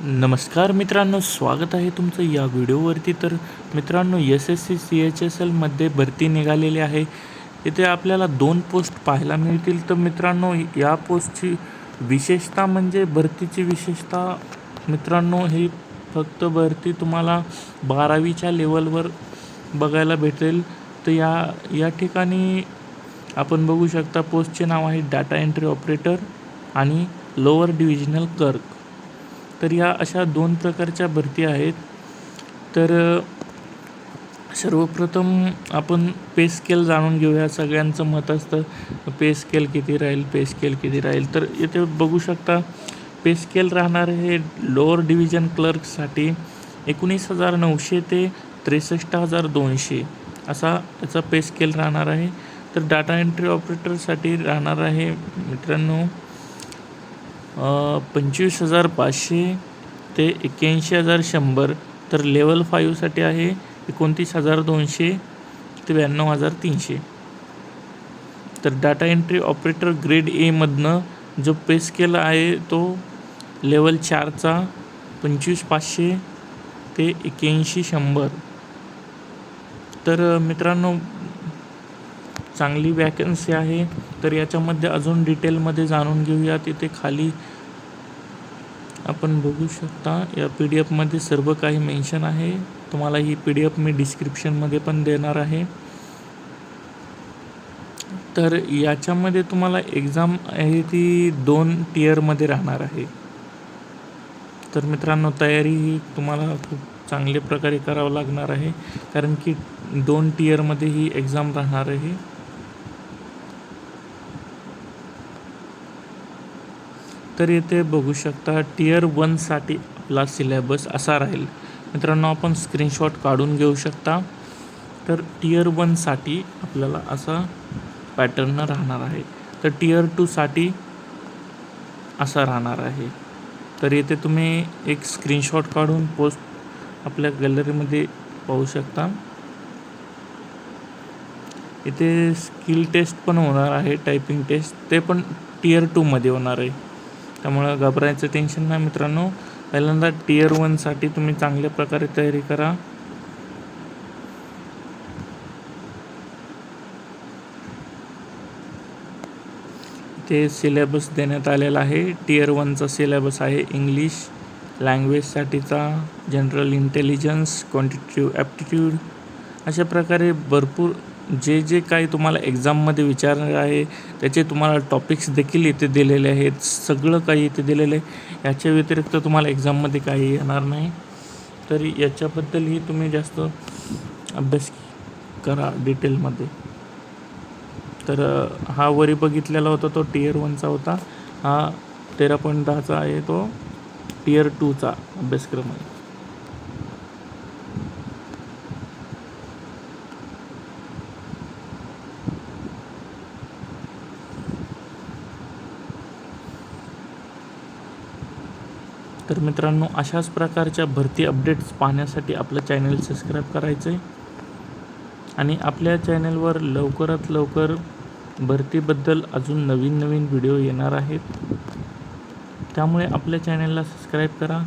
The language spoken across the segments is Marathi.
नमस्कार मित्रांनो, स्वागत आहे तुमचं या व्हिडिओवरती. तर मित्रांनो, SSC CHSLमध्ये भरती निघालेली आहे. इथे आपल्याला 2 पोस्ट पाहायला मिळतील. तर मित्रांनो, या पोस्टची विशेषता म्हणजे भरतीची विशेषता मित्रांनो, ही फक्त भरती तुम्हाला 12वीच्या लेवलवर बघायला भेटेल. तर या ठिकाणी आपण बघू शकता, पोस्टचे नाव आहे डाटा एंट्री ऑपरेटर आणि लोअर डिव्हिजनल क्लर्क. तर या अशा 2 प्रकारच्या भरती आहेत. तर सर्वप्रथम आपण पे स्केल जाणून घेऊया. सगळ्यांचं मत असतं पे स्केल किती राहील. तर इथे बघू शकता, पे स्केल राहणार आहे लोअर डिव्हिजन क्लर्कसाठी 19,900 ते 63,200 असा याचा पे स्केल राहणार आहे. तर डाटा एंट्री ऑपरेटरसाठी राहणार आहे मित्रांनो 25,500 ते 81,100. तर लेवल 5साठी आहे 29,200 ते 92,300. तर डाटा एंट्री ऑपरेटर ग्रेड Aमधनं जो पे स्केल आहे तो लेवल 4चा 25,500 ते 81,100. तर मित्रांनो, चांगली वॅकन्सी आहे. तर याच्यामध्ये अजून डिटेलमध्ये जाणून घेऊया. तिथे खाली आपण बघू शकता, या PDF सर्व काही मेन्शन आहे. तुम्हाला ही PDF मी डिस्क्रिप्शनमध्ये पण देणार आहे. तर याच्यामध्ये तुम्हाला एक्झाम आहे ती 2 टियरमध्ये राहणार आहे. तर मित्रांनो, तयारी ही तुम्हाला खूप चांगल्या प्रकारे करावं लागणार आहे, कारण की 2 टियरमध्ये ही एक्झाम राहणार आहे. तर इथे बघू शकता, टियर 1साठी आपला सिलेबस असा राहील. मित्रांनो, आपण स्क्रीनशॉट काढून घेऊ शकता. तर टियर 1साठी आपल्याला असा पॅटर्न राहणार आहे. तर टियर 2साठी असा राहणार आहे. तर इथे तुम्ही एक स्क्रीनशॉट काढून पोस्ट आपल्या गॅलरीमध्ये पाहू शकता. इथे स्किल टेस्ट पण होणार आहे, टायपिंग टेस्ट, ते पण टियर 2मध्ये होणार आहे. त्यामुळं घाबरायचं टेन्शन नाही मित्रांनो. पहिल्यांदा टियर 1साठी तुम्ही चांगल्या प्रकारे तयारी करा. ते सिलेबस देण्यात आलेला आहे. टियर 1चा सिलेबस आहे इंग्लिश लँग्वेजसाठीचा, जनरल इंटेलिजन्स, क्वांटिटेटिव्ह ॲप्टिट्यूड, अशा प्रकारे भरपूर जे काही तुम्हाला एक्झाममध्ये विचारणार आहे त्याचे तुम्हाला टॉपिक्स देखील इथे दिलेले आहेत. सगळं काही इथे दिलेलं आहे. याच्या व्यतिरिक्त तुम्हाला एक्झाममध्ये काही येणार नाही. तर याच्याबद्दलही तुम्ही जास्त अभ्यास करा डिटेलमध्ये. तर हा वरी बघितलेला होता तो टियर 1चा होता. हा 13.10चा आहे, तो टियर 2चा अभ्यासक्रम आहे. तर मित्रांनो, अशाच प्रकारच्या भरती अपडेट्स पाहण्यासाठी आपलं चॅनल सबस्क्राईब करायचं आहे. आणि आपल्या चॅनलवर लवकरात लवकर भरतीबद्दल अजून नवीन व्हिडिओ येणार आहेत. त्यामुळे आपल्या चॅनलला सबस्क्राईब करा.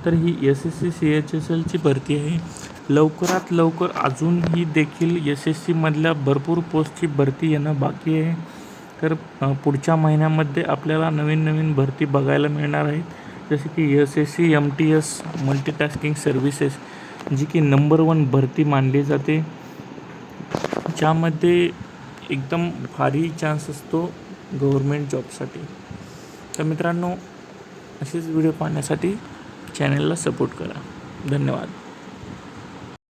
तर ही SSC CHSLची भरती आहे. लवकरात लवकर अजूनही देखील SSCमधल्या भरपूर पोस्टची भरती येणं बाकी आहे. तर पुढच्या महिन्यामध्ये आपल्याला नवीन भरती बघायला मिळणार आहेत. जसे की SSC MTS मल्टीटास्किंग सर्व्हिसेस, जी की नंबर 1 भरती मानली जाते, ज्यामध्ये एकदम भारी चान्स असतो गव्हर्मेंट जॉबसाठी. तर मित्रांनो, असेच व्हिडिओ पाहण्यासाठी चॅनलला सपोर्ट करा. धन्यवाद.